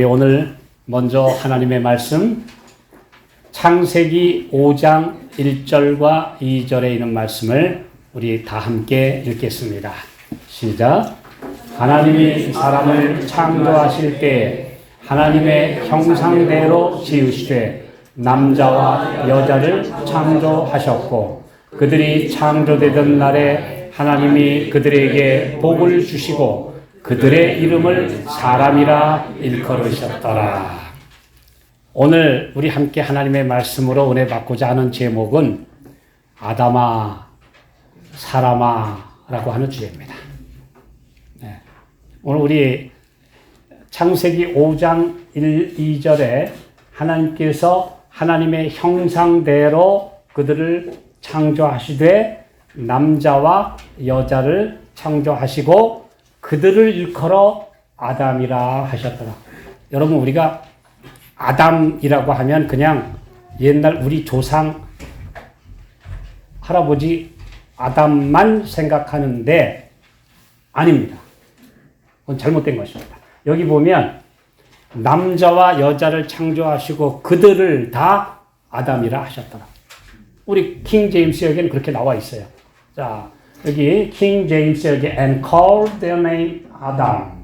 오늘 먼저 하나님의 말씀 창세기 5장 1절과 2절에 있는 말씀을 우리 다 함께 읽겠습니다. 시작. 하나님이 사람을 창조하실 때 하나님의 형상대로 지으시되 남자와 여자를 창조하셨고 그들이 창조되던 날에 하나님이 그들에게 복을 주시고 그들의 이름을 사람이라 일컬으셨더라. 오늘 우리 함께 하나님의 말씀으로 은혜 받고자 하는 제목은 아담아 사람아 라고 하는 주제입니다. 네. 오늘 우리 창세기 5장 1, 2절에 하나님께서 하나님의 형상대로 그들을 창조하시되 남자와 여자를 창조하시고 그들을 일컬어 아담이라 하셨더라. 여러분 우리가 아담이라고 하면 그냥 옛날 우리 조상 할아버지 아담만 생각하는데 아닙니다. 그건 잘못된 것입니다. 여기 보면 남자와 여자를 창조하시고 그들을 다 아담이라 하셨더라. 우리 킹 제임스역에는 그렇게 나와 있어요. 자, 여기 킹 제임스역에 and called their name Adam.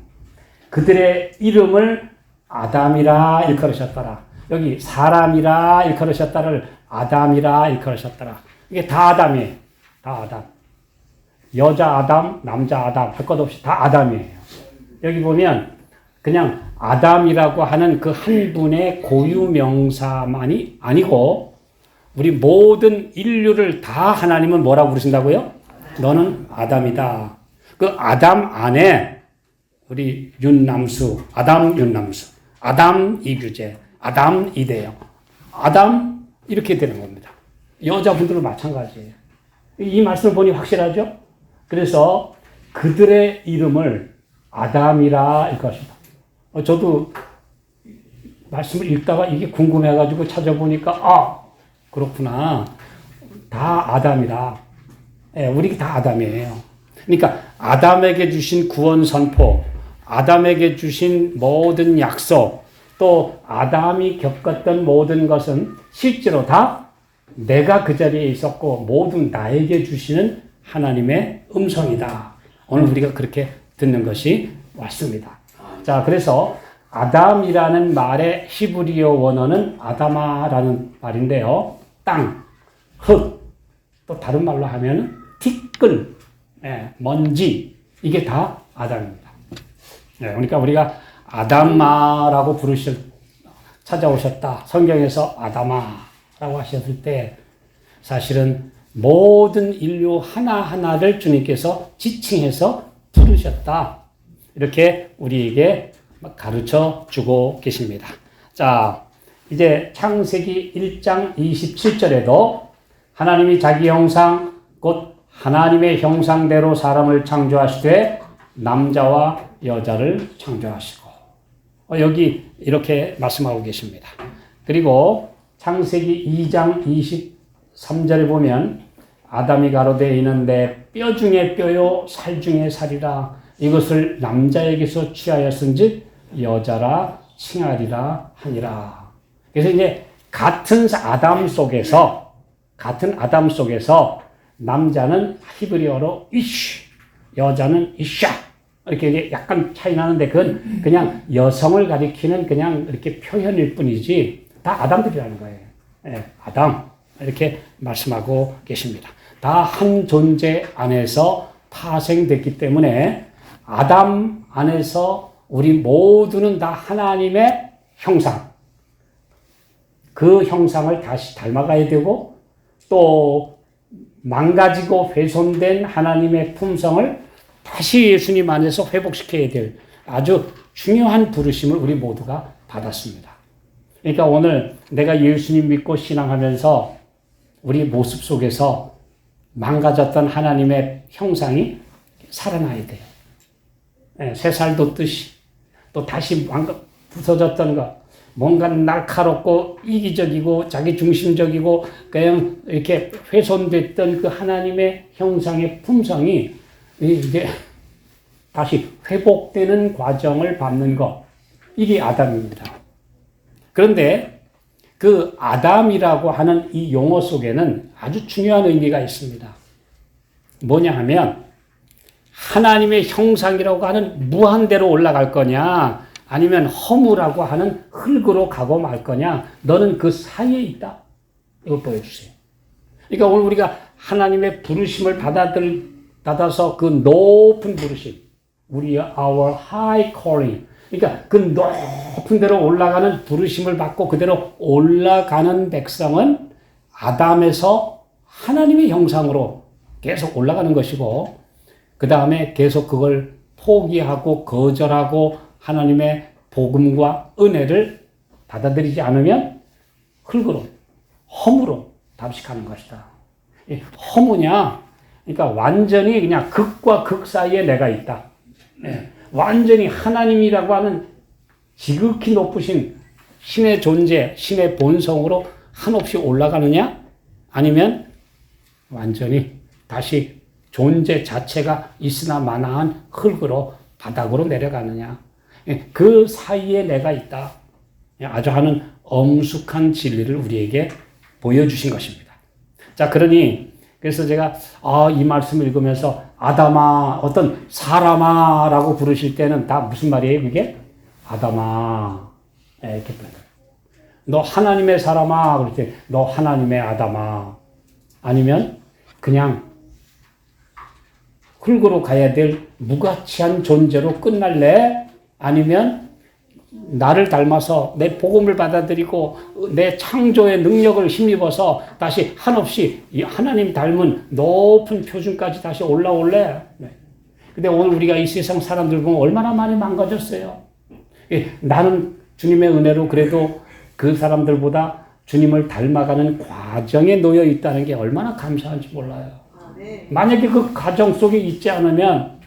그들의 이름을 아담이라 일컬으셨더라. 여기 사람이라 일컬으셨다를 아담이라 일컬으셨더라. 이게 다 아담이에요. 다 아담. 여자 아담, 남자 아담 할 것 없이 다 아담이에요. 여기 보면 그냥 아담이라고 하는 그 한 분의 고유 명사만이 아니고 우리 모든 인류를 다 하나님은 뭐라고 부르신다고요? 너는 아담이다. 그 아담 안에 우리 윤남수, 아담 윤남수, 아담 이규재, 아담 이대영, 아담 이렇게 되는 겁니다. 여자분들은 마찬가지예요. 이 말씀을 보니 확실하죠? 그래서 그들의 이름을 아담이라 일컬으신다. 저도 말씀을 읽다가 이게 궁금해가지고 찾아보니까 그렇구나. 다 아담이라. 예, 우리 다 아담이에요. 그러니까 아담에게 주신 구원 선포, 아담에게 주신 모든 약속, 또 아담이 겪었던 모든 것은 실제로 다 내가 그 자리에 있었고 모든 나에게 주시는 하나님의 음성이다. 오늘 우리가 그렇게 듣는 것이 맞습니다. 자, 그래서 아담이라는 말의 히브리어 원어는 아다마라는 말인데요. 땅, 흙, 또 다른 말로 하면 티끌, 먼지, 이게 다 아담입니다. 그러니까 우리가 아담마라고 찾아오셨다. 성경에서 아담아라고 하셨을 때 사실은 모든 인류 하나하나를 주님께서 지칭해서 부르셨다. 이렇게 우리에게 가르쳐 주고 계십니다. 자, 이제 창세기 1장 27절에도 하나님이 자기 형상, 곧 하나님의 형상대로 사람을 창조하시되 남자와 여자를 창조하시고 여기 이렇게 말씀하고 계십니다. 그리고 창세기 2장 23절에 보면 아담이 가로되 이는 내 뼈 중에 뼈요 살 중에 살이라 이것을 남자에게서 취하였은즉 여자라 칭하리라 하니라. 그래서 이제 같은 아담 속에서 남자는 히브리어로 이쉬, 여자는 이샤. 이렇게 이제 약간 차이 나는데 그건 그냥 여성을 가리키는 그냥 이렇게 표현일 뿐이지 다 아담들이라는 거예요. 아담. 이렇게 말씀하고 계십니다. 다 한 존재 안에서 파생됐기 때문에 아담 안에서 우리 모두는 다 하나님의 형상. 그 형상을 다시 닮아가야 되고 또 망가지고 훼손된 하나님의 품성을 다시 예수님 안에서 회복시켜야 될 아주 중요한 부르심을 우리 모두가 받았습니다. 그러니까 오늘 내가 예수님 믿고 신앙하면서 우리 모습 속에서 망가졌던 하나님의 형상이 살아나야 돼요. 새살 돋듯이 또 다시 부서졌던 것, 뭔가 날카롭고 이기적이고 자기중심적이고 그냥 이렇게 훼손됐던 그 하나님의 형상의 품성이 이제 다시 회복되는 과정을 밟는 것. 이게 아담입니다. 그런데 그 아담이라고 하는 이 용어 속에는 아주 중요한 의미가 있습니다. 뭐냐 하면 하나님의 형상이라고 하는 무한대로 올라갈 거냐 아니면 허무라고 하는 흙으로 가고 말 거냐 너는 그 사이에 있다. 이거 보여주세요. 그러니까 오늘 우리가 하나님의 부르심을 받아서 그 높은 부르심 우리의 our high calling 그러니까 그 높은 데로 올라가는 부르심을 받고 그대로 올라가는 백성은 아담에서 하나님의 형상으로 계속 올라가는 것이고 그 다음에 계속 그걸 포기하고 거절하고 하나님의 복음과 은혜를 받아들이지 않으면 흙으로 허무로 답식하는 것이다. 허무냐? 그러니까 완전히 그냥 극과 극 사이에 내가 있다. 완전히 하나님이라고 하는 지극히 높으신 신의 존재, 신의 본성으로 한없이 올라가느냐? 아니면 완전히 다시 존재 자체가 있으나 마나한 흙으로 바닥으로 내려가느냐? 그 사이에 내가 있다. 아주 하는 엄숙한 진리를 우리에게 보여주신 것입니다. 자, 그러니 그래서 제가 이 말씀을 읽으면서 아담아, 어떤 사람아 라고 부르실 때는 다 무슨 말이에요? 그게? 아담아. 이렇게 부르는 거예요. 너 하나님의 사람아. 그럴 때 너 하나님의 아담아. 아니면 그냥 흙으로 가야 될 무가치한 존재로 끝날래? 아니면 나를 닮아서 내 복음을 받아들이고 내 창조의 능력을 힘입어서 다시 한없이 하나님 닮은 높은 표준까지 다시 올라올래? 근데 오늘 우리가 이 세상 사람들 보면 얼마나 많이 망가졌어요. 나는 주님의 은혜로 그래도 그 사람들보다 주님을 닮아가는 과정에 놓여 있다는 게 얼마나 감사한지 몰라요. 만약에 그 과정 속에 있지 않으면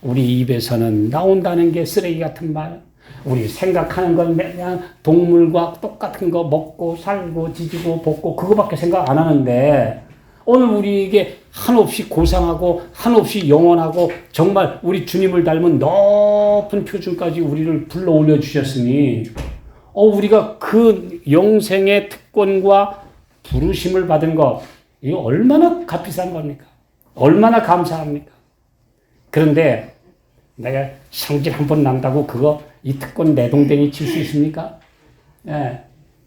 우리 입에서는 나온다는 게 쓰레기 같은 말, 우리 생각하는 건 그냥 동물과 똑같은 거 먹고 살고 지지고 볶고 그거밖에 생각 안 하는데 오늘 우리에게 한없이 고상하고 한없이 영원하고 정말 우리 주님을 닮은 높은 표준까지 우리를 불러 올려주셨으니 우리가 그 영생의 특권과 부르심을 받은 것 이거 얼마나 값비싼 겁니까? 얼마나 감사합니까? 그런데 내가 성질 한 번 난다고 그거 이 특권 내동댕이 칠 수 있습니까?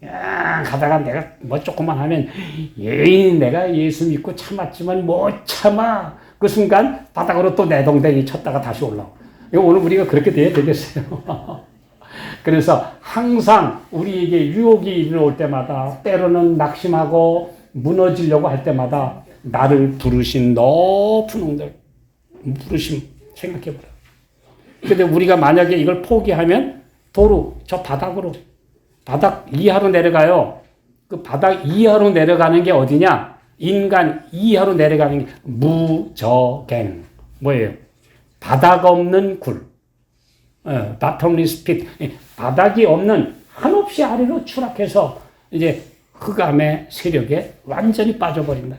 가다가 내가 뭐 조금만 하면 내가 예수 믿고 참았지만 못 참아. 그 순간 바닥으로 또 내동댕이 쳤다가 다시 올라오고. 오늘 우리가 그렇게 돼야 되겠어요. 그래서 항상 우리에게 유혹이 일어올 때마다 때로는 낙심하고 무너지려고 할 때마다 나를 부르신 높은 웅들 부르심 생각해보라. 근데 우리가 만약에 이걸 포기하면 도로 저 바닥으로 바닥 이하로 내려가요. 그 바닥 이하로 내려가는 게 어디냐? 인간 이하로 내려가는 게 무저갱 뭐예요? 바닥 없는 굴. bottomless pit. 바닥이 없는 한없이 아래로 추락해서 이제 흑암의 세력에 완전히 빠져버린다.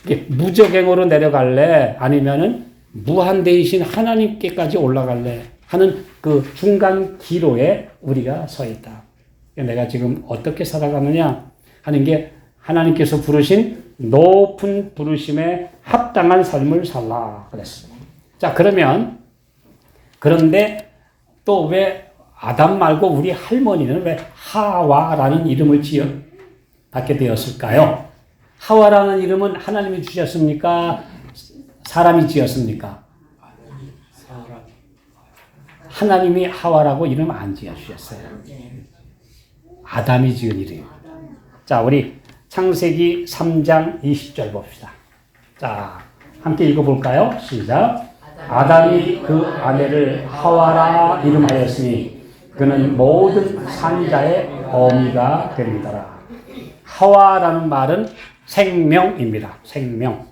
이게 무저갱으로 내려갈래? 아니면은 무한대이신 하나님께까지 올라갈래? 하는 그 중간 기로에 우리가 서 있다. 내가 지금 어떻게 살아가느냐 하는 게 하나님께서 부르신 높은 부르심에 합당한 삶을 살라 그랬습니다. 자, 그런데 또 왜 아담 말고 우리 할머니는 왜 하와라는 이름을 받게 되었을까요? 하와라는 이름은 하나님이 주셨습니까? 사람이 지었습니까? 하나님이 하와라고 이름 안 지어주셨어요. 아담이 지은 이름이에요. 자, 우리 창세기 3장 20절 봅시다. 자, 함께 읽어볼까요? 시작. 아담이 그 아내를 하와라 이름하였으니 그는 모든 산자의 어미가 됩니다. 하와라는 말은 생명입니다. 생명.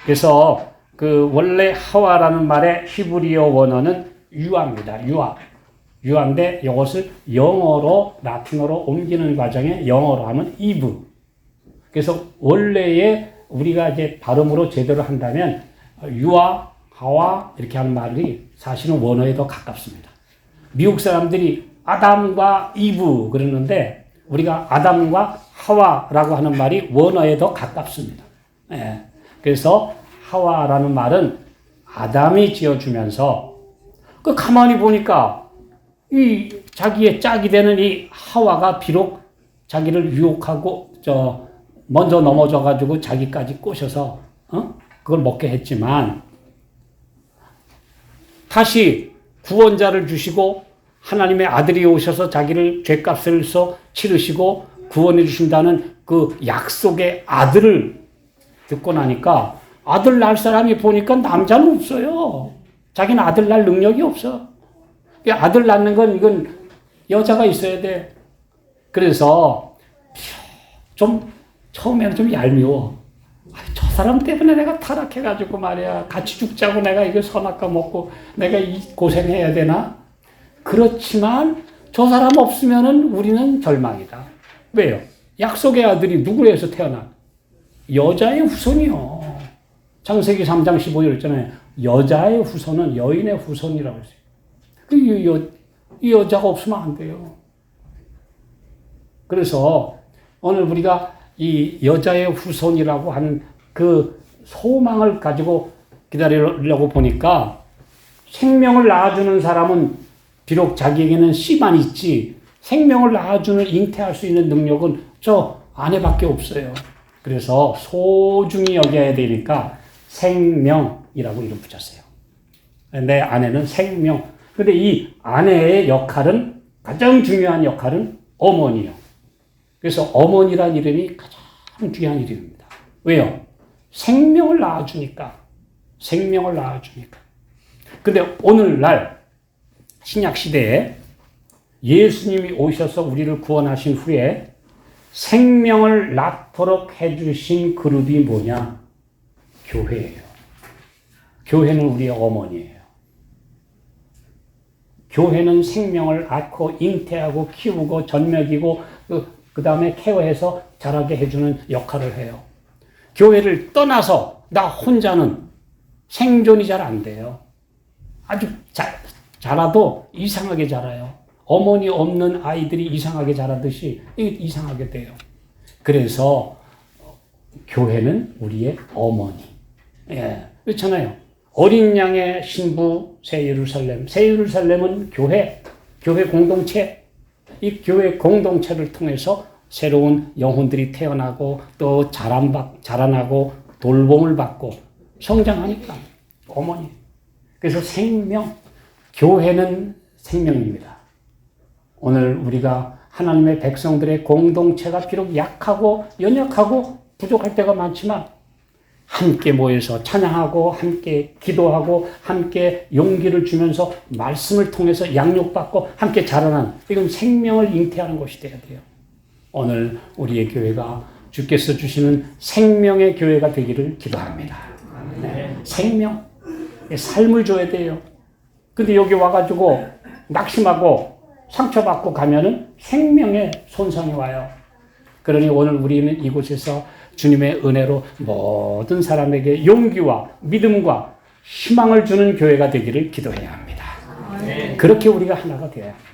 그래서 그 원래 하와라는 말의 히브리어 원어는 유아입니다. 유아인데 이것을 영어로 라틴어로 옮기는 과정에 영어로 하면 이브. 그래서 원래의 우리가 이제 발음으로 제대로 한다면 유아, 하와 이렇게 하는 말이 사실은 원어에 더 가깝습니다. 미국 사람들이 아담과 이브 그러는데 우리가 아담과 하와라고 하는 말이 원어에 더 가깝습니다. 예. 그래서 하와라는 말은 아담이 지어주면서 그 가만히 보니까 이 자기의 짝이 되는 이 하와가 비록 자기를 유혹하고 먼저 넘어져 가지고 자기까지 꼬셔서 그걸 먹게 했지만 다시 구원자를 주시고 하나님의 아들이 오셔서 자기를 죄값을 치르시고 구원해 주신다는 그 약속의 아들을 듣고 나니까 아들 낳을 사람이 보니까 남자는 없어요. 자기는 아들 낳을 능력이 없어. 아들 낳는 건 이건 여자가 있어야 돼. 그래서 처음에는 좀 얄미워. 저 사람 때문에 내가 타락해가지고 말이야. 같이 죽자고 내가 이거 선악과 먹고 내가 이 고생해야 되나? 그렇지만 저 사람 없으면은 우리는 절망이다. 왜요? 약속의 아들이 누구에서 태어나? 여자의 후손이요. 창세기 3장 15절 있잖아요. 여자의 후손은 여인의 후손이라고 했어요. 이 여자가 없으면 안 돼요. 그래서 오늘 우리가 이 여자의 후손이라고 하는 그 소망을 가지고 기다리려고 보니까 생명을 낳아주는 사람은 비록 자기에게는 씨만 있지 생명을 낳아주는 잉태할 수 있는 능력은 저 아내밖에 없어요. 그래서 소중히 여겨야 되니까 생명이라고 이름 붙였어요. 내 아내는 생명. 근데 이 아내의 역할은 가장 중요한 역할은 어머니요. 그래서 어머니란 이름이 가장 귀한 이름입니다. 왜요? 생명을 낳아주니까. 생명을 낳아주니까. 근데 오늘날 신약 시대에 예수님이 오셔서 우리를 구원하신 후에 생명을 낳도록 해주신 그룹이 뭐냐? 교회예요. 교회는 우리의 어머니예요. 교회는 생명을 낳고 잉태하고 키우고 젖먹이고 그 다음에 케어해서 자라게 해주는 역할을 해요. 교회를 떠나서 나 혼자는 생존이 잘 안 돼요. 아주 자라도 이상하게 자라요. 어머니 없는 아이들이 이상하게 자라듯이 이상하게 돼요. 그래서 교회는 우리의 어머니. 예, 그렇잖아요. 어린 양의 신부 새 예루살렘. 새 예루살렘은 교회 공동체. 이 교회 공동체를 통해서 새로운 영혼들이 태어나고 또 자라나고 돌봄을 받고 성장하니까 어머니. 그래서 생명, 교회는 생명입니다. 오늘 우리가 하나님의 백성들의 공동체가 비록 약하고 연약하고 부족할 때가 많지만 함께 모여서 찬양하고 함께 기도하고 함께 용기를 주면서 말씀을 통해서 양육받고 함께 자라난 이건 생명을 잉태하는 것이 돼야 돼요. 오늘 우리의 교회가 주께서 주시는 생명의 교회가 되기를 기도합니다. 네. 생명, 삶을 줘야 돼요. 근데 여기 와가지고 낙심하고 상처받고 가면은 생명의 손상이 와요. 그러니 오늘 우리는 이곳에서 주님의 은혜로 모든 사람에게 용기와 믿음과 희망을 주는 교회가 되기를 기도해야 합니다. 그렇게 우리가 하나가 돼야 합니다.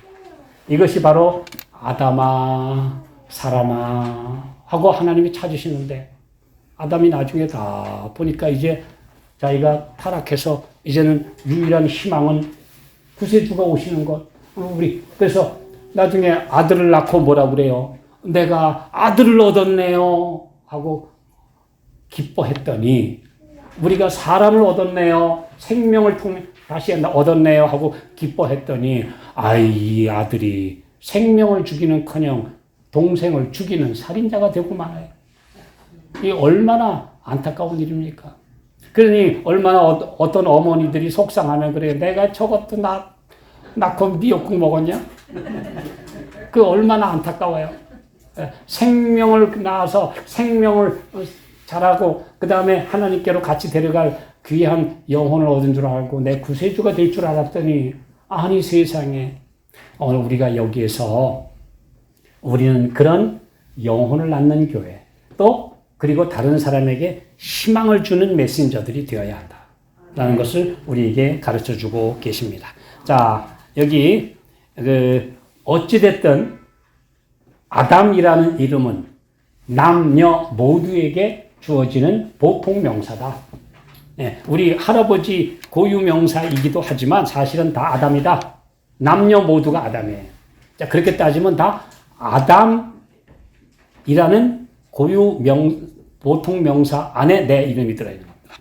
이것이 바로 아담아, 사람아 하고 하나님이 찾으시는데 아담이 나중에 다 보니까 이제 자기가 타락해서 이제는 유일한 희망은 구세주가 오시는 것. 그래서 나중에 아들을 낳고 뭐라 그래요? 내가 아들을 얻었네요 하고 기뻐했더니 우리가 사람을 얻었네요. 생명을 통해 다시 얻었네요 하고 기뻐했더니 이 아들이 생명을 죽이는커녕 동생을 죽이는 살인자가 되고 말아요. 이게 얼마나 안타까운 일입니까? 그러니 얼마나 어떤 어머니들이 속상하면 그래요. 내가 저것도 낳고 미역국 먹었냐? 그 얼마나 안타까워요. 생명을 낳아서 생명을 자라고 그 다음에 하나님께로 같이 데려갈 귀한 영혼을 얻은 줄 알고 내 구세주가 될 줄 알았더니 아니 세상에 오늘 우리가 여기에서 우리는 그런 영혼을 낳는 교회 또 그리고 다른 사람에게 희망을 주는 메신저들이 되어야 한다라는 것을 우리에게 가르쳐주고 계십니다. 자, 여기 어찌됐든 아담이라는 이름은 남녀 모두에게 주어지는 보통 명사다. 네, 우리 할아버지 고유 명사이기도 하지만 사실은 다 아담이다. 남녀 모두가 아담이에요. 자, 그렇게 따지면 다 아담이라는 고유 보통 명사 안에 내 이름이 들어있는 겁니다.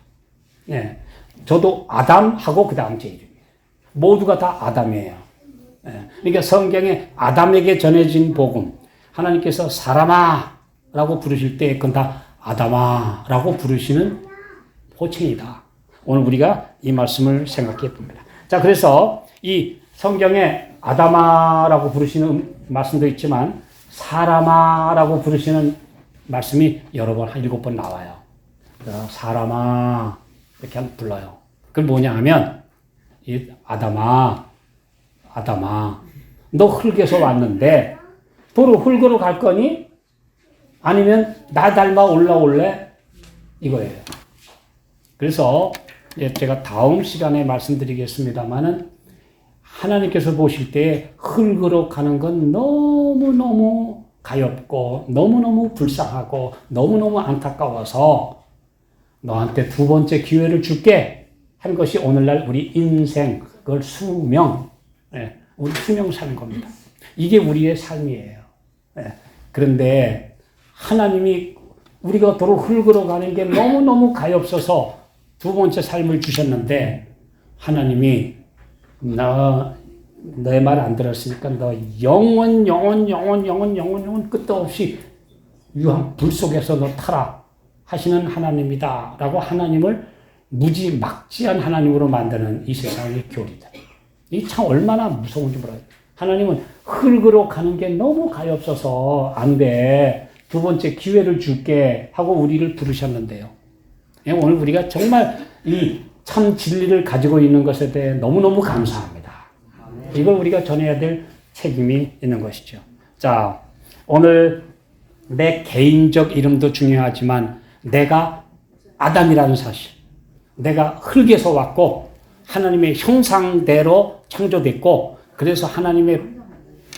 네, 저도 아담하고 그 다음 제 이름이에요. 모두가 다 아담이에요. 네, 그러니까 성경에 아담에게 전해진 복음, 하나님께서 사람아 라고 부르실 때 그건 다 아담아 라고 부르시는 호칭이다. 오늘 우리가 이 말씀을 생각해 봅니다. 자, 그래서 이 성경에 아담아라고 부르시는 말씀도 있지만 사람아라고 부르시는 말씀이 여러 번, 한 7번 나와요. 사람아 이렇게 불러요. 그건 뭐냐 하면 이 아담아 너 흙에서 왔는데 도로 흙으로 갈 거니? 아니면 나 닮아 올라올래? 이거예요. 그래서 제가 다음 시간에 말씀드리겠습니다만은 하나님께서 보실 때 흙으로 가는 건 너무너무 가엾고 너무너무 불쌍하고 너무너무 안타까워서 너한테 두 번째 기회를 줄게 한 것이 오늘날 우리 인생, 그걸 수명, 우리 수명 사는 겁니다. 이게 우리의 삶이에요. 그런데 하나님이 우리가 도로 흙으로 가는 게 너무너무 가엾어서 두 번째 삶을 주셨는데 하나님이 너의 말 안 들었으니까 너 영원 끝도 없이 유황 불 속에서 너 타라 하시는 하나님이다 라고 하나님을 무지막지한 하나님으로 만드는 이 세상의 교리다. 이 참 얼마나 무서운지 몰라요. 하나님은 흙으로 가는 게 너무 가엾어서 안 돼. 두 번째 기회를 줄게 하고 우리를 부르셨는데요. 오늘 우리가 정말 이 참 진리를 가지고 있는 것에 대해 너무너무 감사합니다. 이걸 우리가 전해야 될 책임이 있는 것이죠. 자, 오늘 내 개인적 이름도 중요하지만 내가 아담이라는 사실, 내가 흙에서 왔고 하나님의 형상대로 창조됐고 그래서 하나님의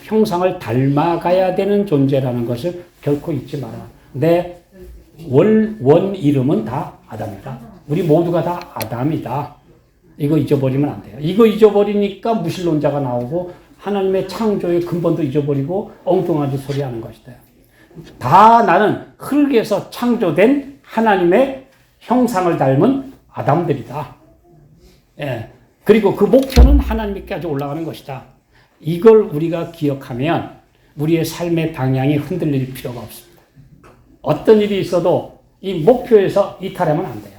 형상을 닮아가야 되는 존재라는 것을 결코 잊지 마라. 내 원 이름은 다 아담이다. 우리 모두가 다 아담이다. 이거 잊어버리면 안 돼요. 이거 잊어버리니까 무신론자가 나오고 하나님의 창조의 근본도 잊어버리고 엉뚱한 소리 하는 것이다. 다 나는 흙에서 창조된 하나님의 형상을 닮은 아담들이다. 예. 그리고 그 목표는 하나님께까지 올라가는 것이다. 이걸 우리가 기억하면 우리의 삶의 방향이 흔들릴 필요가 없습니다. 어떤 일이 있어도 이 목표에서 이탈하면 안 돼요.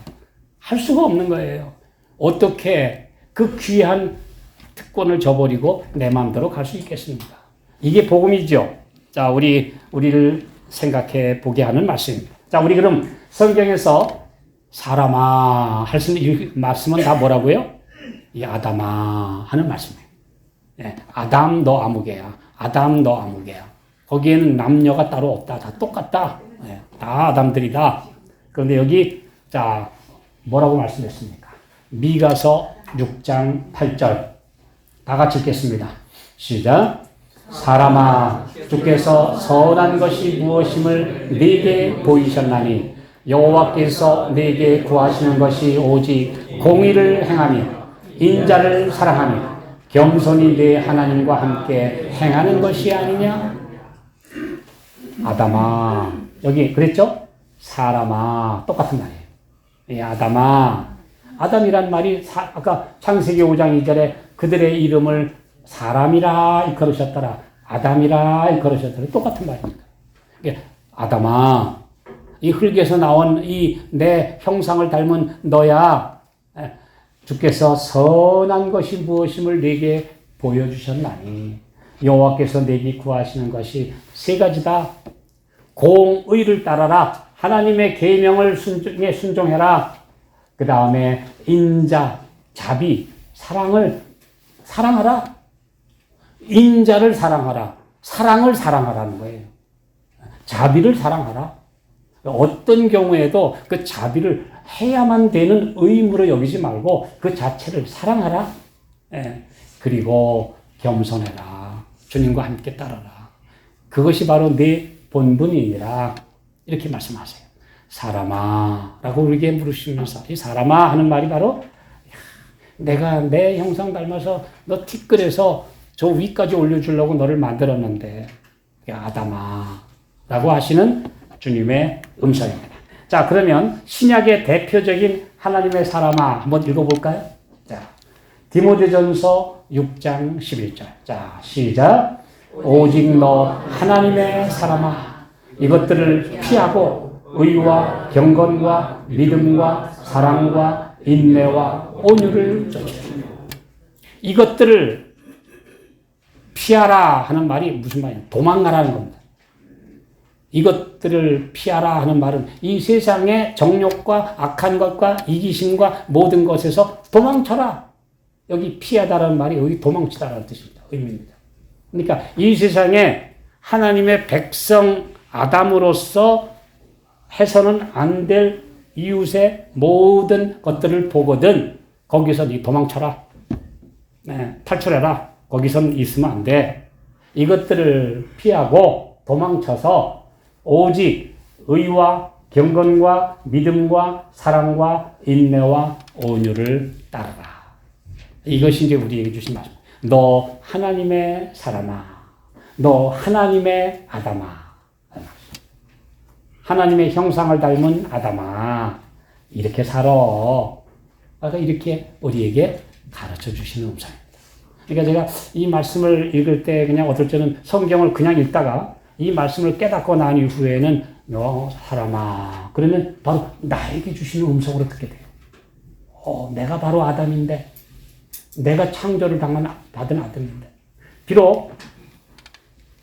할 수가 없는 거예요. 어떻게 그 귀한 특권을 저버리고 내 마음대로 갈 수 있겠습니까? 이게 복음이죠. 자, 우리를 생각해 보게 하는 말씀입니다. 자, 우리 그럼 성경에서 사람아 할 수 있는 이 말씀은 다 뭐라고요? 이 아담아 하는 말씀이에요. 네, 아담 너 아무개야. 아담 너 아무개야. 거기에는 남녀가 따로 없다. 다 똑같다. 네, 다 아담들이다. 그런데 여기 자 뭐라고 말씀했습니까? 미가서 6장 8절 다 같이 읽겠습니다. 시작. 사람아 주께서 선한 것이 무엇임을 네게 보이셨나니 여호와께서 네게 구하시는 것이 오직 공의를 행하며 인자를 사랑하며 겸손히 네 하나님과 함께 행하는 것이 아니냐? 아담아 여기 그랬죠? 사람아 똑같은 말이에요. 이 아담이란 말이 아까 창세기 5장 2절에 그들의 이름을 사람이라 일컬으셨더라. 아담이라 일컬으셨더라. 똑같은 말입니다. 아담아 이 흙에서 나온 이 내 형상을 닮은 너야. 주께서 선한 것이 무엇임을 내게 보여주셨나니 여호와께서 내게 구하시는 것이 세 가지다. 공의를 따라라. 하나님의 계명을 순종해라. 그 다음에 인자, 자비, 사랑을 사랑하라. 인자를 사랑하라. 사랑을 사랑하라는 거예요. 자비를 사랑하라. 어떤 경우에도 그 자비를 해야만 되는 의무로 여기지 말고 그 자체를 사랑하라. 예. 그리고 겸손해라. 주님과 함께 따라라. 그것이 바로 내 본분이니라. 이렇게 말씀하세요. 사람아 라고 우리에게 물으시면서 이 사람아 하는 말이 바로 내가 내 형상 닮아서 너 티끌에서 저 위까지 올려주려고 너를 만들었는데 아담아 라고 하시는 주님의 음성입니다. 자, 그러면 신약의 대표적인 하나님의 사람아 한번 읽어볼까요? 자, 디모데전서 6장 11절. 자, 시작. 오직 너 하나님의 사람아 이것들을 피하고 의와 경건과 믿음과 사랑과 인내와 온유를 쫓으라. 이것들을 피하라 하는 말이 무슨 말이에요? 도망가라는 겁니다. 이것들을 피하라 하는 말은 이 세상의 정욕과 악한 것과 이기심과 모든 것에서 도망쳐라. 여기 피하다라는 말이 여기 도망치다라는 뜻입니다. 의미입니다. 그러니까 이 세상에 하나님의 백성 아담으로서 해서는 안 될 이웃의 모든 것들을 보거든 거기서 니 도망쳐라. 네, 탈출해라. 거기선 있으면 안 돼. 이것들을 피하고 도망쳐서 오직 의와 경건과 믿음과 사랑과 인내와 온유를 따르라. 이것이 이제 우리에게 주신 말씀. 너 하나님의 사람아. 너 하나님의 아담아. 하나님의 형상을 닮은 아담아. 이렇게 살아. 이렇게 우리에게 가르쳐 주시는 음성입니다. 그러니까 제가 이 말씀을 읽을 때 그냥 어떨 때는 성경을 그냥 읽다가 이 말씀을 깨닫고 난 이후에는 너 사람아 그러면 바로 나에게 주시는 음성으로 듣게 돼요. 내가 바로 아담인데 내가 창조를 받은 아담인데 비록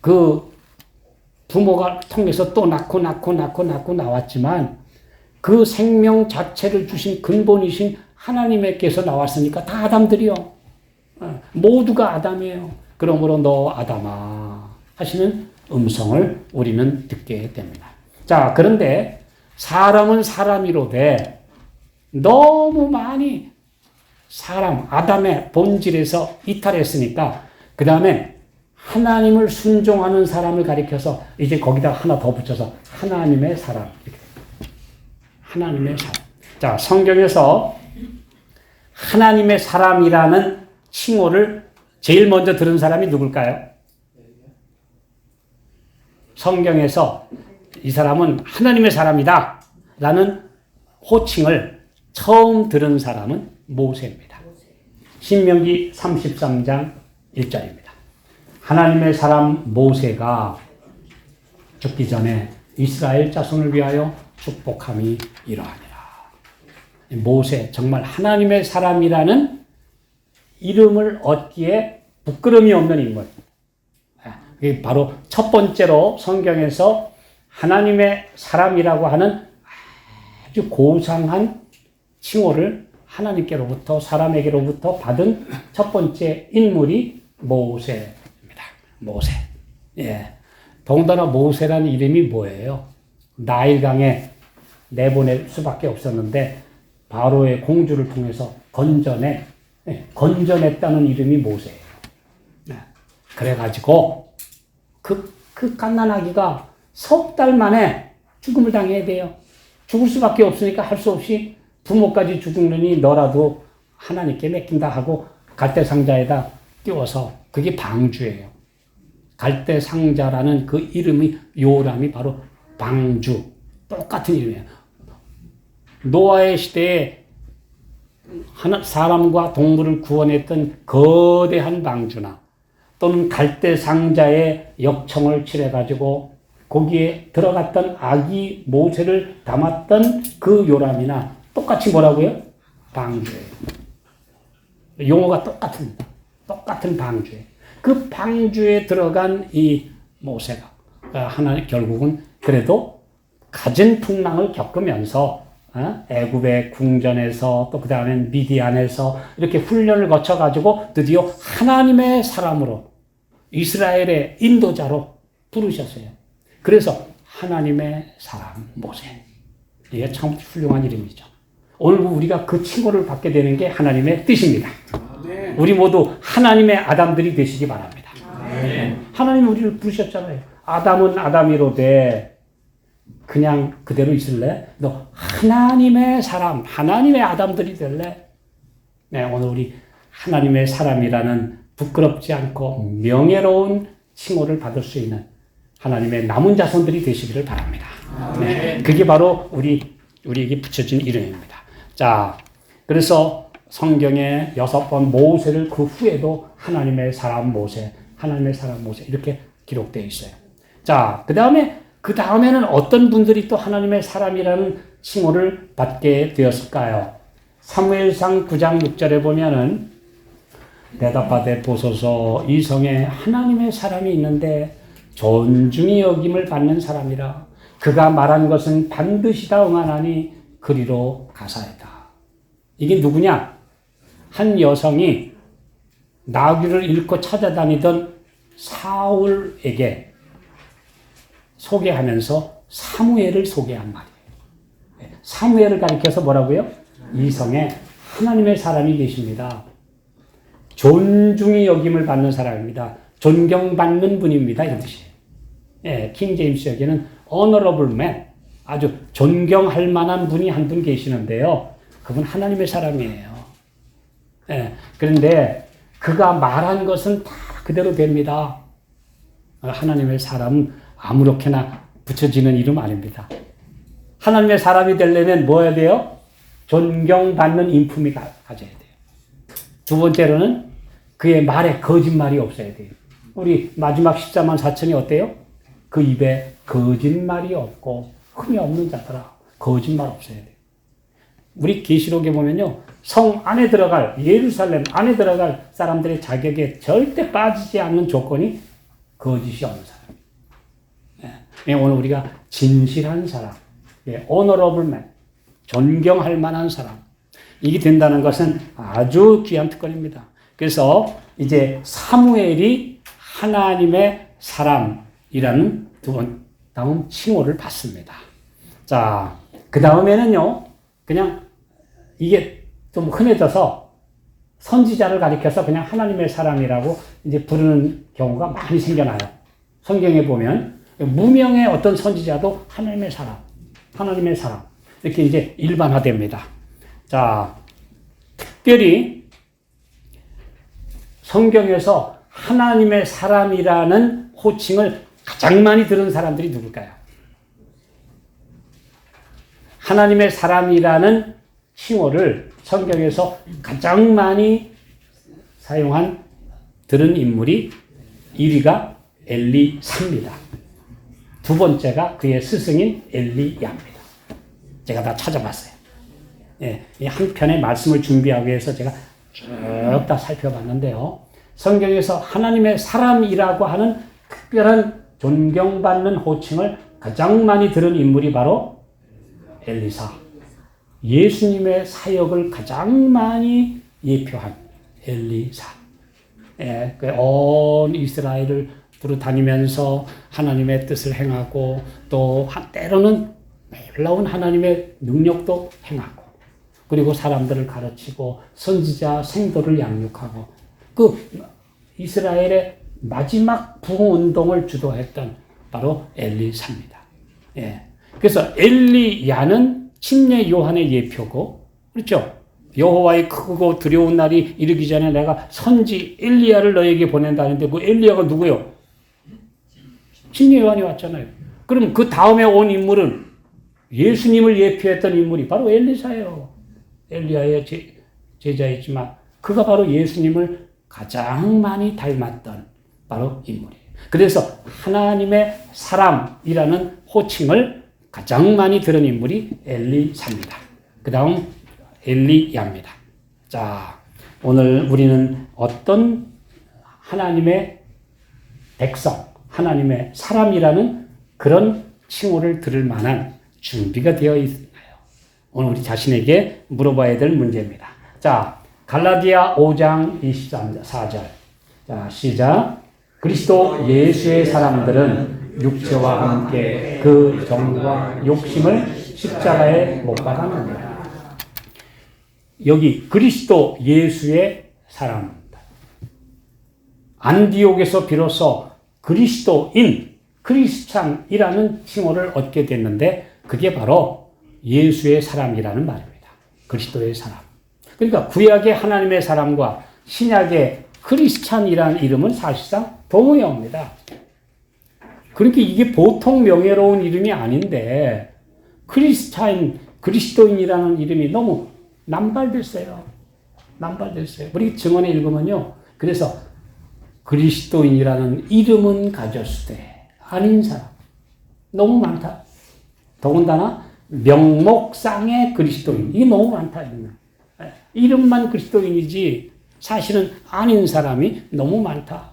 그 부모가 통해서 또 낳고 나왔지만 그 생명 자체를 주신 근본이신 하나님께서 나왔으니까 다 아담들이요. 모두가 아담이에요. 그러므로 너 아담아 하시는 음성을 우리는 듣게 됩니다. 자, 그런데 사람은 사람이로되 너무 많이 사람, 아담의 본질에서 이탈했으니까 그 다음에 하나님을 순종하는 사람을 가리켜서 이제 거기다 하나 더 붙여서 하나님의 사람. 하나님의 사람. 자, 성경에서 하나님의 사람이라는 칭호를 제일 먼저 들은 사람이 누굴까요? 성경에서 이 사람은 하나님의 사람이다 라는 호칭을 처음 들은 사람은 모세입니다. 신명기 33장 1절입니다. 하나님의 사람 모세가 죽기 전에 이스라엘 자손을 위하여 축복함이 이러하니라. 모세, 정말 하나님의 사람이라는 이름을 얻기에 부끄러움이 없는 인물. 바로 첫 번째로 성경에서 하나님의 사람이라고 하는 아주 고상한 칭호를 하나님께로부터 사람에게로부터 받은 첫 번째 인물이 모세입니다. 모세. 예. 더군다나 모세라는 이름이 뭐예요? 나일강에 내보낼 수밖에 없었는데 바로의 공주를 통해서 건져냈다는 이름이 모세예요. 그래가지고 그 갓난아기가 석 달 만에 죽음을 당해야 돼요. 죽을 수밖에 없으니까 할 수 없이 부모까지 죽으느니 너라도 하나님께 맡긴다 하고 갈대상자에다 띄워서 그게 방주예요. 갈대상자라는 그 이름이 요람이 바로 방주. 똑같은 이름이에요. 노아의 시대에 사람과 동물을 구원했던 거대한 방주나 또는 갈대상자의 역청을 칠해가지고 거기에 들어갔던 아기 모세를 담았던 그 요람이나 똑같이 뭐라고요? 방주예요. 용어가 똑같습니다. 똑같은 방주예요. 그 방주에 들어간 이 모세가 하나님 결국은 그래도 갖은 풍랑을 겪으면서 애굽의 궁전에서 또 그 다음에 미디안에서 이렇게 훈련을 거쳐가지고 드디어 하나님의 사람으로 이스라엘의 인도자로 부르셨어요. 그래서 하나님의 사람 모세. 이게 참 훌륭한 이름이죠. 오늘 우리가 그 칭호를 받게 되는 게 하나님의 뜻입니다. 우리 모두 하나님의 아담들이 되시기 바랍니다. 하나님이 우리를 부르셨잖아요. 아담은 아담이로되 그냥 그대로 있을래? 너 하나님의 사람, 하나님의 아담들이 될래? 네, 오늘 우리 하나님의 사람이라는 부끄럽지 않고 명예로운 칭호를 받을 수 있는 하나님의 남은 자손들이 되시기를 바랍니다. 네, 그게 바로 우리에게 붙여진 이름입니다. 자, 그래서 성경에 6번 모세를 그 후에도 하나님의 사람 모세, 하나님의 사람 모세 이렇게 기록되어 있어요. 자, 그 다음에는 어떤 분들이 또 하나님의 사람이라는 칭호를 받게 되었을까요? 사무엘상 9장 6절에 보면은 대답하되 보소서 이 성에 하나님의 사람이 있는데 존중이 여김을 받는 사람이라 그가 말한 것은 반드시 다 응하나니 그리로 가사이다. 이게 누구냐? 한 여성이 나귀를 잃고 찾아다니던 사울에게 소개하면서 사무엘을 소개한 말이에요. 사무엘을 가리켜서 뭐라고요? 이 성에 하나님의 사람이 계십니다. 존중이 여김을 받는 사람입니다. 존경받는 분입니다. 이런 뜻이에요. 예, 킹 제임스 여기는 honorable man, 아주 존경할 만한 분이 한 분 계시는데요. 그분 하나님의 사람이에요. 예, 그런데 그가 말한 것은 다 그대로 됩니다. 하나님의 사람은 아무렇게나 붙여지는 이름 아닙니다. 하나님의 사람이 되려면 뭐 해야 돼요? 존경받는 인품이 가져야 돼요. 두 번째로는 그의 말에 거짓말이 없어야 돼요. 우리 마지막 14만 4천이 어때요? 그 입에 거짓말이 없고 흠이 없는 자더라. 거짓말 없어야 돼요. 우리 계시록에 보면요. 성 안에 들어갈, 예루살렘 안에 들어갈 사람들의 자격에 절대 빠지지 않는 조건이 거짓이 없는 사람. 예, 오늘 우리가 진실한 사람, honorable man, 존경할 만한 사람, 이게 된다는 것은 아주 귀한 특권입니다. 그래서 이제 사무엘이 하나님의 사람이라는 다음 칭호를 받습니다. 자, 그 다음에는요, 그냥 이게 좀 흔해져서 선지자를 가리켜서 그냥 하나님의 사람이라고 이제 부르는 경우가 많이 생겨나요. 성경에 보면 무명의 어떤 선지자도 하나님의 사람, 하나님의 사람 이렇게 이제 일반화됩니다. 자, 특별히 성경에서 하나님의 사람이라는 호칭을 가장 많이 들은 사람들이 누굴까요? 하나님의 사람이라는 칭호를 성경에서 가장 많이 들은 인물이 1위가 엘리사입니다. 두 번째가 그의 스승인 엘리야입니다. 제가 다 찾아봤어요. 예, 이 한 편의 말씀을 준비하기 위해서 제가 쭉 다 살펴봤는데요. 성경에서 하나님의 사람이라고 하는 특별한 존경받는 호칭을 가장 많이 들은 인물이 바로 엘리사. 예수님의 사역을 가장 많이 예표한 엘리사. 예, 온 이스라엘을 두루다니면서 하나님의 뜻을 행하고 또 때로는 놀라운 하나님의 능력도 행하고 그리고 사람들을 가르치고 선지자 생도를 양육하고 그 이스라엘의 마지막 부흥운동을 주도했던 바로 엘리사입니다. 예. 그래서 엘리야는 침례 요한의 예표고, 그렇죠? 여호와의 크고 두려운 날이 이르기 전에 내가 선지 엘리야를 너에게 보낸다는데 그 엘리야가 누구요? 침례 요한이 왔잖아요. 그럼 그 다음에 온 인물은 예수님을 예표했던 인물이 바로 엘리사예요. 엘리야의 제자이지만 그가 바로 예수님을 가장 많이 닮았던 바로 인물이에요. 그래서 하나님의 사람이라는 호칭을 가장 많이 들은 인물이 엘리사입니다. 그 다음 엘리야입니다. 자, 오늘 우리는 어떤 하나님의 백성, 하나님의 사람이라는 그런 칭호를 들을 만한 준비가 되어 있나요? 오늘 우리 자신에게 물어봐야 될 문제입니다. 자, 갈라디아 5장 24절. 자, 시작. 그리스도 예수의 사람들은 육체와 함께 그 정과 욕심을 십자가에 못 박았느니라. 여기 그리스도 예수의 사람입니다. 안디옥에서 비로소 그리스도인, 크리스찬이라는 칭호를 얻게 됐는데 그게 바로 예수의 사람이라는 말입니다. 그리스도의 사람. 그러니까 구약의 하나님의 사람과 신약의 크리스찬이라는 이름은 사실상 동의어입니다. 그러니까 이게 보통 명예로운 이름이 아닌데 크리스찬, 그리스도인이라는 이름이 너무 남발됐어요. 우리 증언에 읽으면요. 그래서 그리스도인이라는 이름은 가졌으되 아닌 사람 너무 많다. 더군다나 명목상의 그리스도인 이게 너무 많다. 이름만 그리스도인이지 사실은 아닌 사람이 너무 많다.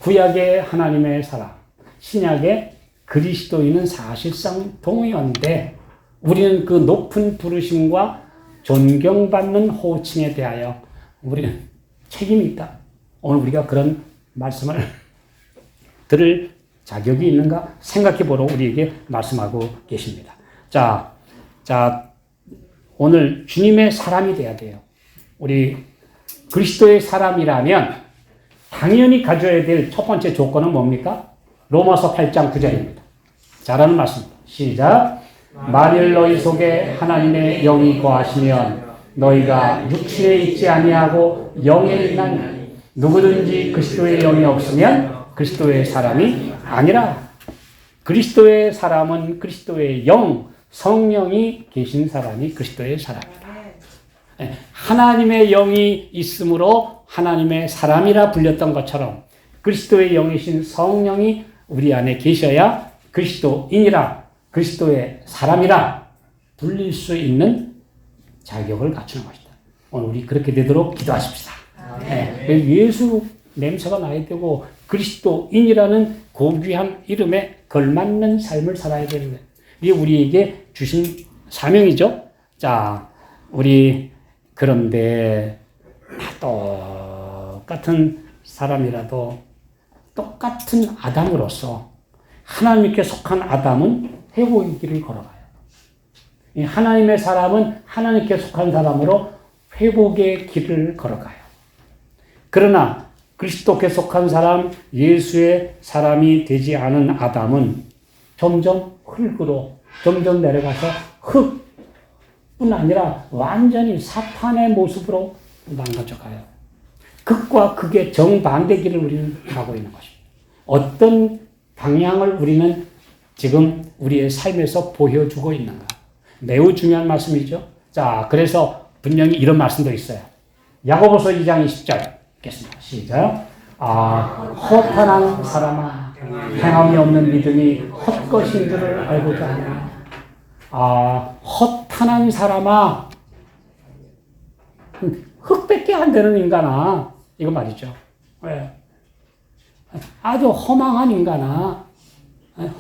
구약의 하나님의 사람, 신약의 그리스도인은 사실상 동의어인데 우리는 그 높은 부르심과 존경받는 호칭에 대하여 우리는 책임이 있다. 오늘 우리가 그런 말씀을 들을 자격이 있는가 생각해 보러 우리에게 말씀하고 계십니다. 자, 오늘 주님의 사람이 돼야 돼요. 우리 그리스도의 사람이라면 당연히 가져야 될 첫 번째 조건은 뭡니까? 로마서 8장 9절입니다. 잘하는 말씀입니다. 시작. 만일 너희 속에 하나님의 영이 거하시면 너희가 육신에 있지 아니하고 영에 있나니 누구든지 그리스도의 영이 없으면 그리스도의 사람이 아니라. 그리스도의 사람은 그리스도의 영, 성령이 계신 사람이 그리스도의 사람이다. 하나님의 영이 있으므로 하나님의 사람이라 불렸던 것처럼 그리스도의 영이신 성령이 우리 안에 계셔야 그리스도인이라, 그리스도의 사람이라 불릴 수 있는 자격을 갖추는 것이다. 오늘 우리 그렇게 되도록 기도하십시다. 예수 냄새가 나야 되고 그리스도인이라는 고귀한 이름에 걸맞는 삶을 살아야 되는 거예요. 이게 우리에게 주신 사명이죠. 자, 우리 그런데 똑같은 사람이라도 똑같은 아담으로서 하나님께 속한 아담은 회복의 길을 걸어가요. 하나님의 사람은 하나님께 속한 사람으로 회복의 길을 걸어가요. 그러나 그리스도께 속한 사람, 예수의 사람이 되지 않은 아담은 점점 흙으로 점점 내려가서 흙뿐 아니라 완전히 사탄의 모습으로 망가져가요. 극과 극의 정반대 길을 우리는 가고 있는 것입니다. 어떤 방향을 우리는 지금 우리의 삶에서 보여주고 있는가? 매우 중요한 말씀이죠. 자, 그래서 분명히 이런 말씀도 있어요. 야고보서 2장 20절 읽겠습니다. 시작. 허탄한 사람아, 행함이 없는 믿음이 헛것인 줄을 알고자 하냐. 허탄한 사람아, 흙밖에 안 되는 인간아, 이거 말이죠. 왜? 아주 허망한 인간아,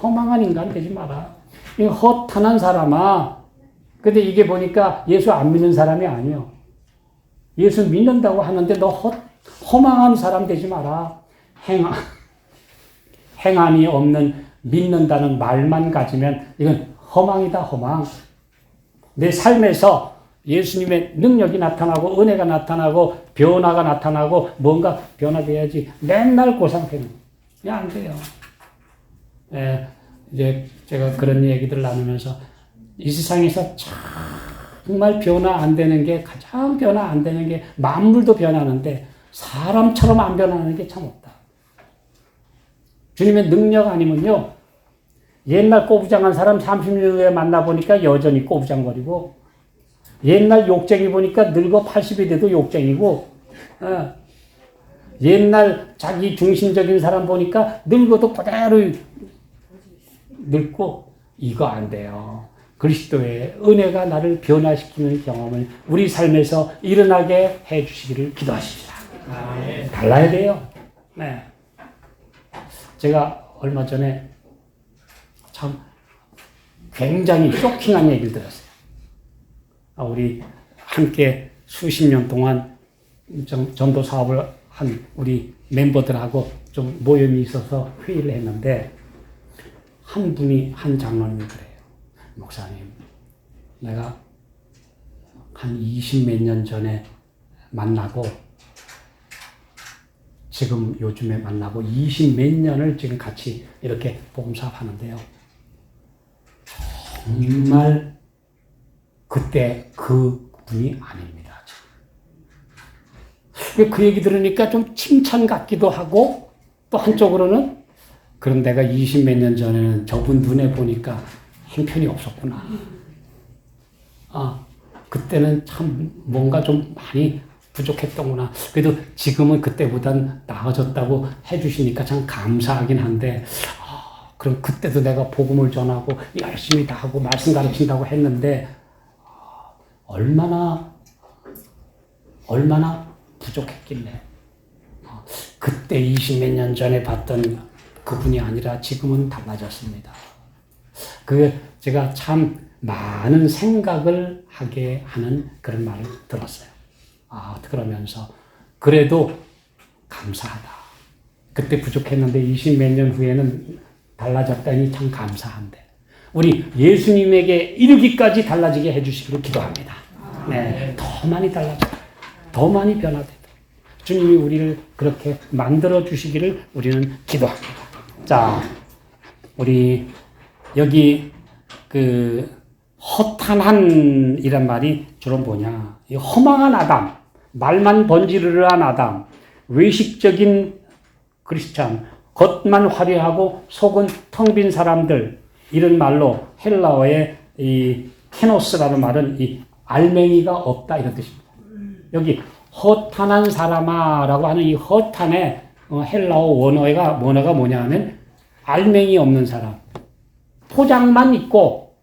허망한 인간 되지 마라. 이 허탄한 사람아. 근데 이게 보니까 예수 안 믿는 사람이 아니에요. 예수 믿는다고 하는데 너 허망한 사람 되지 마라. 행함이 없는 믿는다는 말만 가지면 이건 허망이다, 허망. 내 삶에서 예수님의 능력이 나타나고 은혜가 나타나고 변화가 나타나고 뭔가 변화돼야지 맨날 고상태는 안 돼요. 이제 제가 그런 얘기들을 나누면서 이 세상에서 정말 변화 안 되는 게 가장 변화 안 되는 게 만물도 변하는데 사람처럼 안 변하는 게 참 없다. 주님의 능력 아니면요. 옛날 꼬부장한 사람 30년 후에 만나보니까 여전히 꼬부장거리고 옛날 욕쟁이 보니까 늙어 80이 돼도 욕쟁이고 옛날 자기 중심적인 사람 보니까 늙어도 그대로 늙고 이거 안 돼요. 그리스도의 은혜가 나를 변화시키는 경험을 우리 삶에서 일어나게 해 주시기를 기도하십시다. 달라야 돼요. 네. 제가 얼마 전에 참 굉장히 쇼킹한 얘기를 들었어요. 우리 함께 수십 년 동안 전도 사업을 한 우리 멤버들하고 좀 모임이 있어서 회의를 했는데 한 분이 한 장로님이 그래요. 목사님, 내가 한 20몇 년 전에 만나고 지금 요즘에 만나고 20 몇 년을 지금 같이 이렇게 복음 사업하는데요. 정말 그때 그 분이 아닙니다. 그 얘기 들으니까 좀 칭찬 같기도 하고 또 한쪽으로는 그럼 내가 20 몇 년 전에는 저분 눈에 보니까 형편이 없었구나. 그때는 참 뭔가 좀 많이 부족했던구나. 그래도 지금은 그때보단 나아졌다고 해주시니까 참 감사하긴 한데, 그럼 그때도 내가 복음을 전하고 열심히 다 하고 말씀 가르친다고 했는데, 얼마나 부족했길래. 그때 20 몇 년 전에 봤던 그분이 아니라 지금은 달라졌습니다. 제가 참 많은 생각을 하게 하는 그런 말을 들었어요. 그러면서 그래도 감사하다. 그때 부족했는데 20 몇 년 후에는 달라졌다니 참 감사한데 우리 예수님에게 이르기까지 달라지게 해주시기를 기도합니다. 네, 더 많이 달라져요. 더 많이 변화되도록 주님이 우리를 그렇게 만들어 주시기를 우리는 기도합니다. 자, 우리 여기 허탄한이란 말이 주로 뭐냐? 이 허망한 아담, 말만 번지르르한 아담, 외식적인 크리스찬, 겉만 화려하고 속은 텅 빈 사람들, 이런 말로 헬라어의 이 케노스라는 말은 이 알맹이가 없다 이런 뜻입니다. 여기 허탄한 사람아라고 하는 이 허탄의 헬라어 원어가 뭐냐 하면 알맹이 없는 사람, 포장만 있고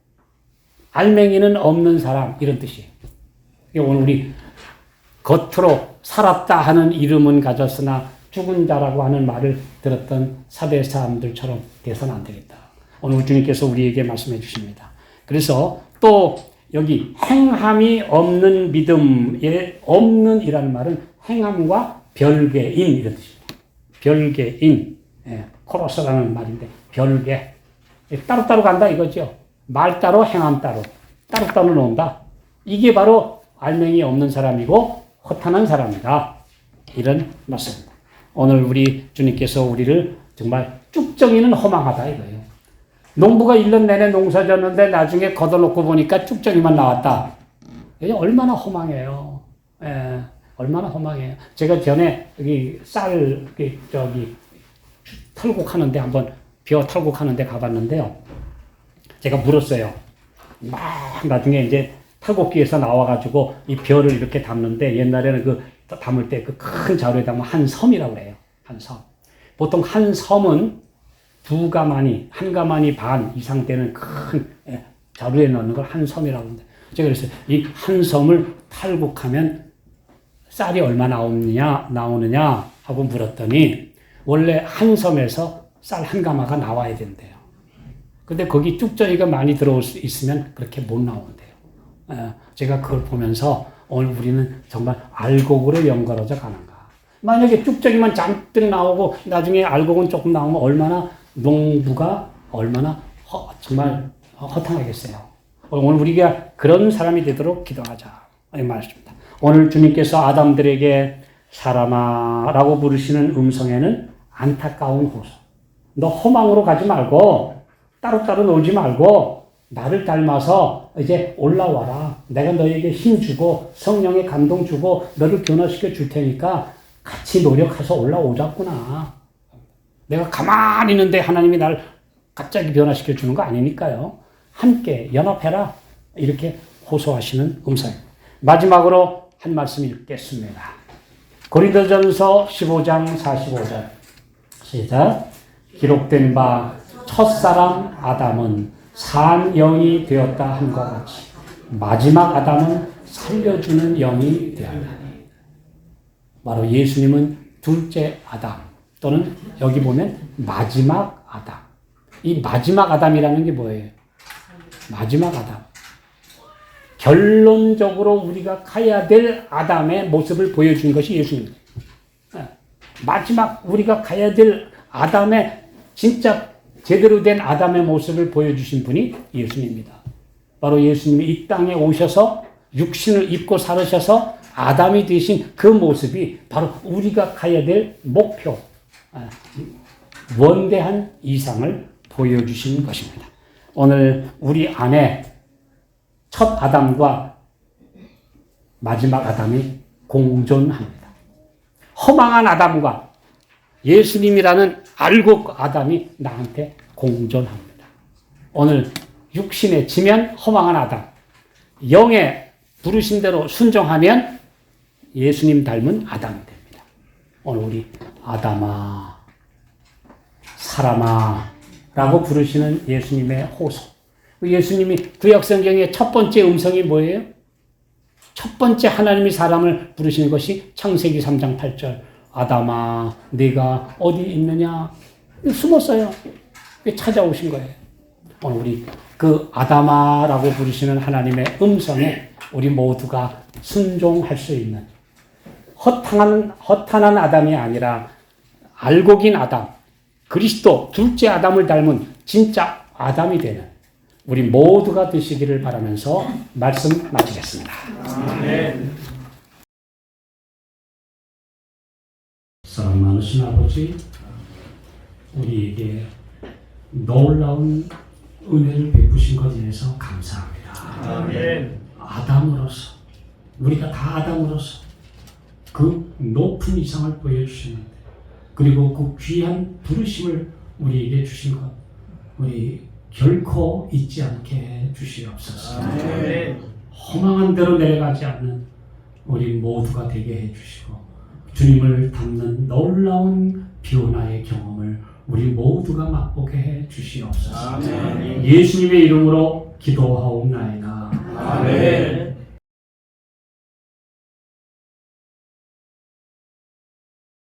알맹이는 없는 사람 이런 뜻이에요. 오늘 우리 겉으로 살았다 하는 이름은 가졌으나 죽은 자라고 하는 말을 들었던 사대 사람들처럼 돼서는 안 되겠다. 오늘 주님께서 우리에게 말씀해 주십니다. 그래서 또 여기 행함이 없는 믿음에 없는 이라는 말은 행함과 별개인 이런 뜻입니다. 별개인, 코로스라는 말인데 별개. 따로따로 간다 이거죠. 말 따로 행함 따로. 따로따로 논다. 이게 바로 알맹이 없는 사람이고 허탄한 사람이다. 이런 말씀입니다. 오늘 우리 주님께서 우리를 정말 쭉정이는 허망하다 이거예요. 농부가 1년 내내 농사 졌는데 나중에 걷어놓고 보니까 쭉정이만 나왔다. 얼마나 허망해요. 얼마나 허망해요. 제가 전에 여기 쌀 털곡하는데 한번 벼 털곡하는데 가봤는데요. 제가 물었어요. 막 나중에 이제 탈곡기에서 나와가지고 이 벼를 이렇게 담는데 옛날에는 담을 때 그 큰 자루에 담으면 한 섬이라고 그래요. 한 섬. 보통 한 섬은 한 가마니 반 이상 되는 큰 자루에 넣는 걸 한 섬이라고 합니다. 제가 그랬어요. 이 한 섬을 탈곡하면 쌀이 얼마 나오느냐 하고 물었더니 원래 한 섬에서 쌀 한 가마가 나와야 된대요. 근데 거기 쭉정이가 많이 들어올 수 있으면 그렇게 못 나온대요. 제가 그걸 보면서 오늘 우리는 정말 알곡으로 연결해져 가는가. 만약에 쭉정이만 잔뜩 나오고 나중에 알곡은 조금 나오면 얼마나 농부가 얼마나 정말 허탕하겠어요. 오늘 우리가 그런 사람이 되도록 기도하자. 이 말씀입니다. 오늘 주님께서 아담들에게 사람아라고 부르시는 음성에는 안타까운 호소. 너 허망으로 가지 말고 따로따로 놀지 말고 나를 닮아서 이제 올라와라. 내가 너에게 힘 주고 성령의 감동 주고 너를 변화시켜 줄 테니까 같이 노력해서 올라오자꾸나. 내가 가만히 있는데 하나님이 날 갑자기 변화시켜 주는 거 아니니까요. 함께 연합해라. 이렇게 호소하시는 음성입니다. 마지막으로 한 말씀 읽겠습니다. 고린도전서 15장 45절 시작. 기록된 바 첫사람 아담은 산 영이 되었다 함과 같이 마지막 아담은 살려주는 영이 되었나니. 바로 예수님은 둘째 아담 또는 여기 보면 마지막 아담. 이 마지막 아담이라는 게 뭐예요? 마지막 아담. 결론적으로 우리가 가야 될 아담의 모습을 보여준 것이 예수님입니다. 마지막 우리가 가야 될 아담의 진짜 제대로 된 아담의 모습을 보여주신 분이 예수님입니다. 바로 예수님이 이 땅에 오셔서 육신을 입고 살으셔서 아담이 되신 그 모습이 바로 우리가 가야 될 목표, 원대한 이상을 보여주신 것입니다. 오늘 우리 안에 첫 아담과 마지막 아담이 공존합니다. 허망한 아담과 예수님이라는 알곡 아담이 나한테 공존합니다. 오늘 육신에 지면 허망한 아담, 영의 부르심대로 순종하면 예수님 닮은 아담이 됩니다. 오늘 우리 아담아, 사람아 라고 부르시는 예수님의 호소. 예수님이 구약성경의 첫 번째 음성이 뭐예요? 첫 번째 하나님이 사람을 부르시는 것이 창세기 3장 8절. 아담아, 네가 어디 있느냐? 숨었어요. 찾아오신 거예요. 오늘 우리 그 아담아라고 부르시는 하나님의 음성에 우리 모두가 순종할 수 있는 허탄한 아담이 아니라 알곡인 아담, 그리스도 둘째 아담을 닮은 진짜 아담이 되는 우리 모두가 되시기를 바라면서 말씀 마치겠습니다. 아멘. 사랑 많으신 아버지, 우리에게 놀라운 은혜를 베푸신 것에 대해서 감사합니다. 아멘. 아담으로서, 우리가 다 아담으로서 그 높은 이상을 보여주시는데, 그리고 그 귀한 부르심을 우리에게 주신 것, 우리 결코 잊지 않게 해 주시옵소서. 아멘. 허망한 대로 내려가지 않는 우리 모두가 되게 해 주시고, 주님을 닮는 놀라운 변화의 경험을 우리 모두가 맛보게 해 주시옵소서. 아멘. 예수님의 이름으로 기도하옵나이다. 아멘.